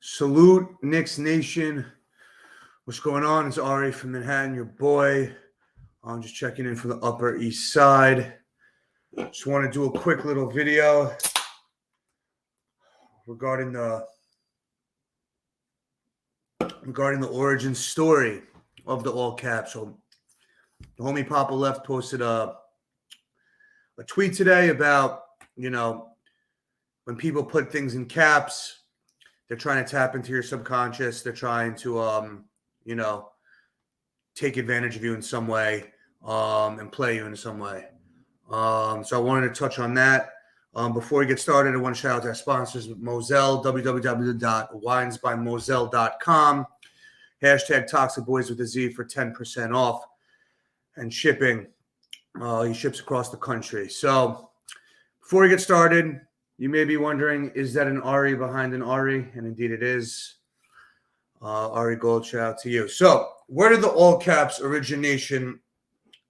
Salute, Knicks Nation. What's going on? It's Ari from Manhattan, your boy. I'm just checking in from the Upper East Side. Just want to do a quick little video regarding the origin story of the all caps. So the homie Papa Left posted a tweet today about, when people put things in caps, they're trying to tap into your subconscious. They're trying to, take advantage of you in some way and play you in some way. So I wanted to touch on that. Before we get started, I want to shout out to our sponsors, Moselle, www.winesbymoselle.com. Hashtag Toxic Boys with a Z for 10% off and shipping. He ships across the country. So before we get started, you may be wondering, is that an Ari behind an Ari? And indeed it is. Ari Gold, shout out to you. So where did the all caps origination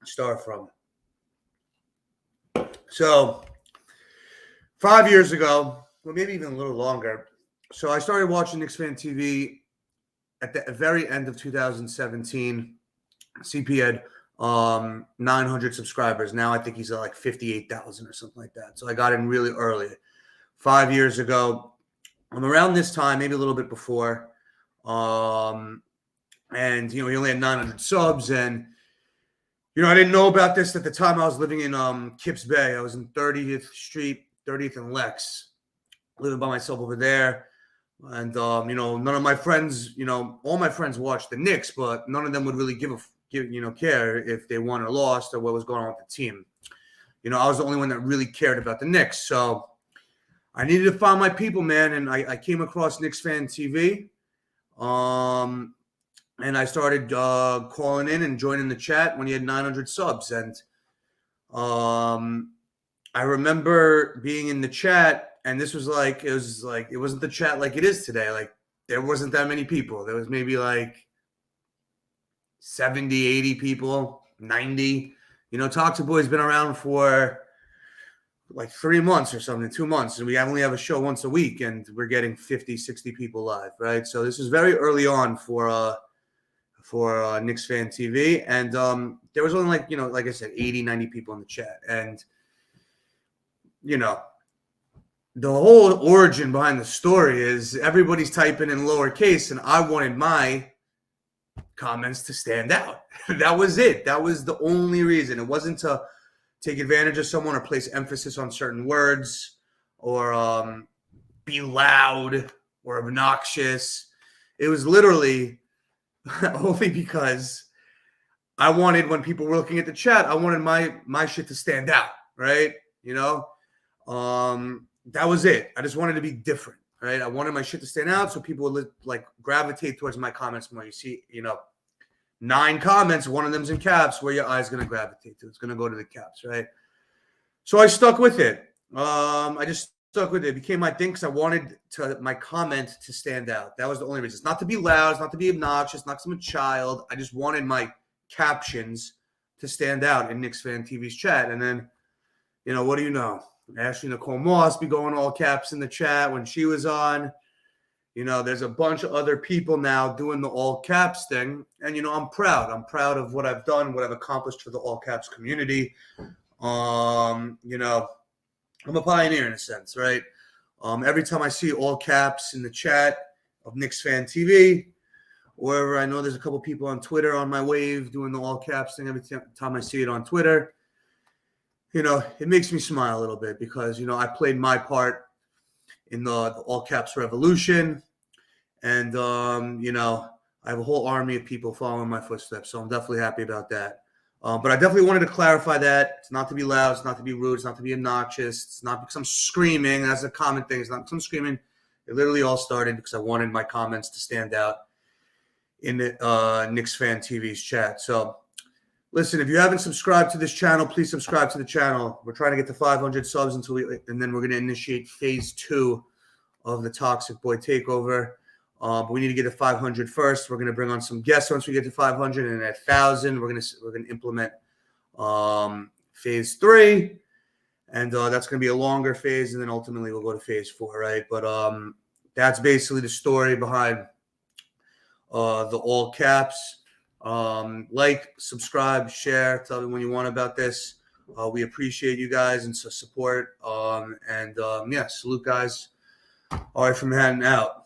start from? So 5 years ago, well, maybe even a little longer. So I started watching Knicks Fan TV at the very end of 2017. CP had 900 subscribers. Now I think he's at like 58,000 or something like that. So I got in really early. 5 years ago, around this time, maybe a little bit before. And, he only had 900 subs. And, I didn't know about this at the time. I was living in Kips Bay. I was in 30th Street, 30th and Lex, living by myself over there. And, none of my friends, all my friends watched the Knicks, but none of them would really care if they won or lost or what was going on with the team. I was the only one that really cared about the Knicks. So I needed to find my people, man. And I came across Knicks Fan TV. And I started calling in and joining the chat when he had 900 subs. And I remember being in the chat, and it wasn't the chat like it is today. Like, there wasn't that many people. There was maybe like 70, 80 people, 90. Toxic Boy's been around for like 3 months or something, 2 months. And we only have a show once a week, and we're getting 50, 60 people live, right? So this is very early on for Knicks Fan TV. And there was only like I said, 80, 90 people in the chat. And, the whole origin behind the story is everybody's typing in lowercase, and I wanted my comments to stand out. That was it. That was the only reason. It wasn't to take advantage of someone or place emphasis on certain words or be loud or obnoxious. It was literally only because I wanted, when people were looking at the chat, I wanted my shit to stand out, right? That was it. I just wanted to be different, right? I wanted my shit to stand out so people would gravitate towards my comments more. You see, 9 comments, one of them's in caps. Where your eye's going to gravitate to? It's going to go to the caps, right? So I stuck with it. I just stuck with it. It became my thing because I wanted my comment to stand out. That was the only reason. It's not to be loud. It's not to be obnoxious. Not because I'm a child. I just wanted my captions to stand out in Knicks Fan TV's chat. And then, what do you know? Ashley Nicole Moss be going all caps in the chat when she was on. There's a bunch of other people now doing the all caps thing. And, I'm proud. I'm proud of what I've done, what I've accomplished for the all caps community. I'm a pioneer in a sense, right? Every time I see all caps in the chat of Knicks Fan TV, or I know there's a couple people on Twitter on my wave doing the all caps thing, every time I see it on Twitter, it makes me smile a little bit because, I played my part in the all caps revolution. And, I have a whole army of people following my footsteps. So I'm definitely happy about that. But I definitely wanted to clarify that. It's not to be loud. It's not to be rude. It's not to be obnoxious. It's not because I'm screaming. That's a common thing. It's not because I'm screaming. It literally all started because I wanted my comments to stand out in the Knicks Fan TV's chat. So, listen, if you haven't subscribed to this channel, please subscribe to the channel. We're trying to get to 500 subs and then we're going to initiate phase 2 of the Toxic Boy Takeover. But we need to get to 500 first. We're going to bring on some guests once we get to 500, and at 1,000, we're going to implement phase 3, and that's going to be a longer phase, and then ultimately we'll go to phase 4, right? But that's basically the story behind the all caps. Like, subscribe, share, tell everyone you want about this. We appreciate you guys and support. Yeah, salute, guys. All right, from Manhattan out.